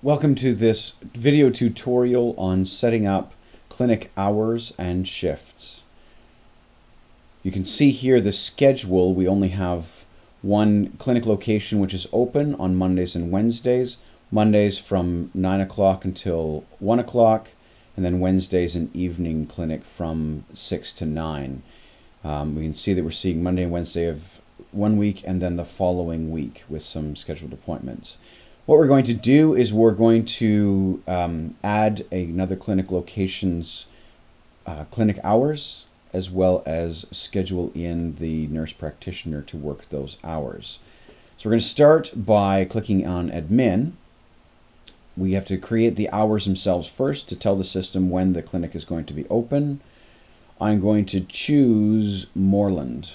Welcome to this video tutorial on setting up clinic hours and shifts. You can see here the schedule. We only have one clinic location which is open on Mondays and Wednesdays. Mondays from 9 o'clock until 1 o'clock, and then Wednesdays an evening clinic from 6 to 9. We can see that we're seeing Monday and Wednesday of one week and then the following week with some scheduled appointments. What we're going to do is we're going to add another clinic location's clinic hours, as well as schedule in the nurse practitioner to work those hours. So we're going to start by clicking on admin. We have to create the hours themselves first to tell the system when the clinic is going to be open. I'm going to choose Moreland.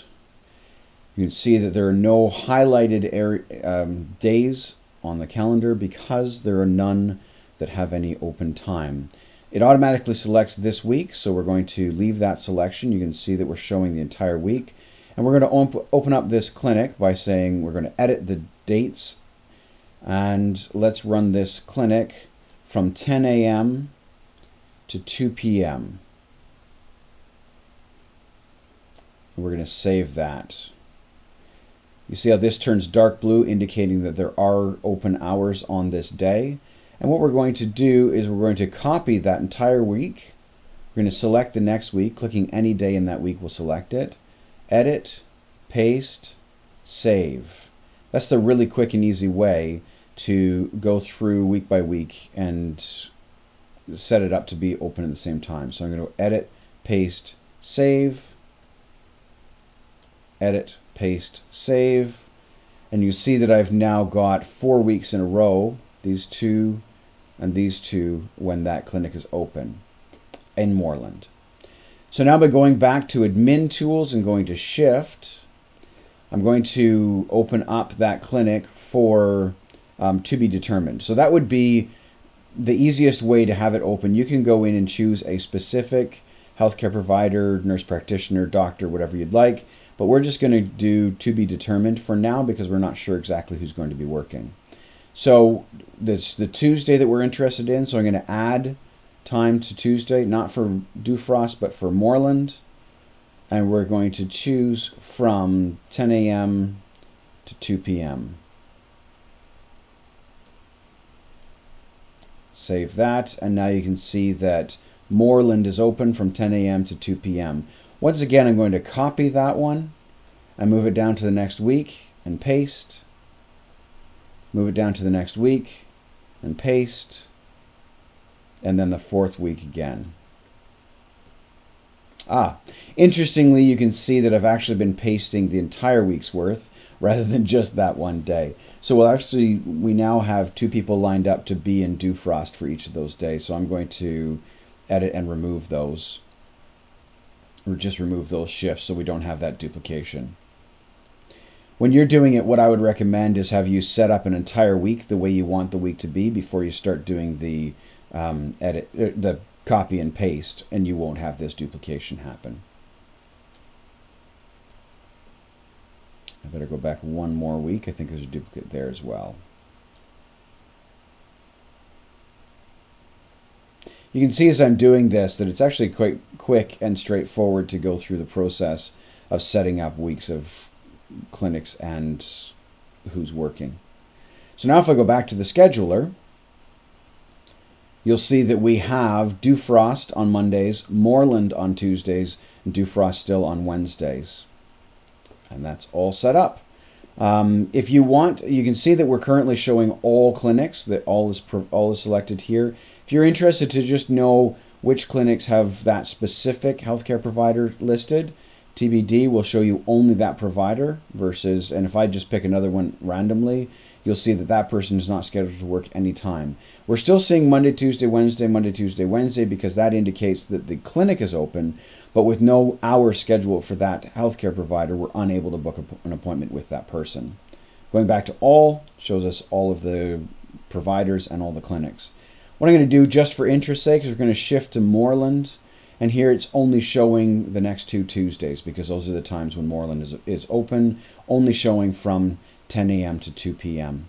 You can see that there are no highlighted days on the calendar because there are none that have any open time. It automatically selects this week, so we're going to leave that selection. You can see that we're showing the entire week, and we're going to open up this clinic by saying we're going to edit the dates, and let's run this clinic from 10 a.m. to 2 p.m. We're going to save that. You see how this turns dark blue, indicating that there are open hours on this day. And what we're going to do is we're going to copy that entire week. We're going to select the next week. Clicking any day in that week will select it. Edit, paste, save. That's the really quick and easy way to go through week by week and set it up to be open at the same time. So I'm going to edit, paste, save. Edit, paste, save, and you see that I've now got 4 weeks in a row, these two and these two, when that clinic is open in Moreland. So now by going back to admin tools and going to shift, I'm going to open up that clinic for to be determined. So that would be the easiest way to have it open. You can go in and choose a specific healthcare provider, nurse practitioner, doctor, whatever you'd like. But we're just going to do to be determined for now because we're not sure exactly who's going to be working. So this the Tuesday that we're interested in, so I'm going to add time to Tuesday, not for Dufrost, but for Moreland. And we're going to choose from 10 a.m. to 2 p.m. Save that, and now you can see that Moreland is open from 10 a.m. to 2 p.m. Once again, I'm going to copy that one and move it down to the next week and paste. Move it down to the next week and paste. And then the fourth week again. Interestingly, you can see that I've actually been pasting the entire week's worth rather than just that one day. So we now have 2 people lined up to be in Dufrost for each of those days. So I'm going to edit and remove those. Or just remove those shifts so we don't have that duplication. When you're doing it, what I would recommend is have you set up an entire week the way you want the week to be before you start doing the the copy and paste, and you won't have this duplication happen. I better go back one more week. I think there's a duplicate there as well. You can see as I'm doing this that it's actually quite quick and straightforward to go through the process of setting up weeks of clinics and who's working. So now if I go back to the scheduler, you'll see that we have Dufrost on Mondays, Moreland on Tuesdays, and Dufrost still on Wednesdays. And that's all set up. If you want, you can see that we're currently showing all clinics, that all is selected here. If you're interested to just know which clinics have that specific healthcare provider listed, TBD will show you only that provider versus, and if I just pick another one randomly, you'll see that that person is not scheduled to work any time. We're still seeing Monday, Tuesday, Wednesday, Monday, Tuesday, Wednesday because that indicates that the clinic is open, but with no hour scheduled for that healthcare provider, we're unable to book an appointment with that person. Going back to all shows us all of the providers and all the clinics. What I'm going to do just for interest's sake is we're going to shift to Moreland, and here it's only showing the next 2 Tuesdays because those are the times when Moreland is open, only showing from 10 a.m. to 2 p.m.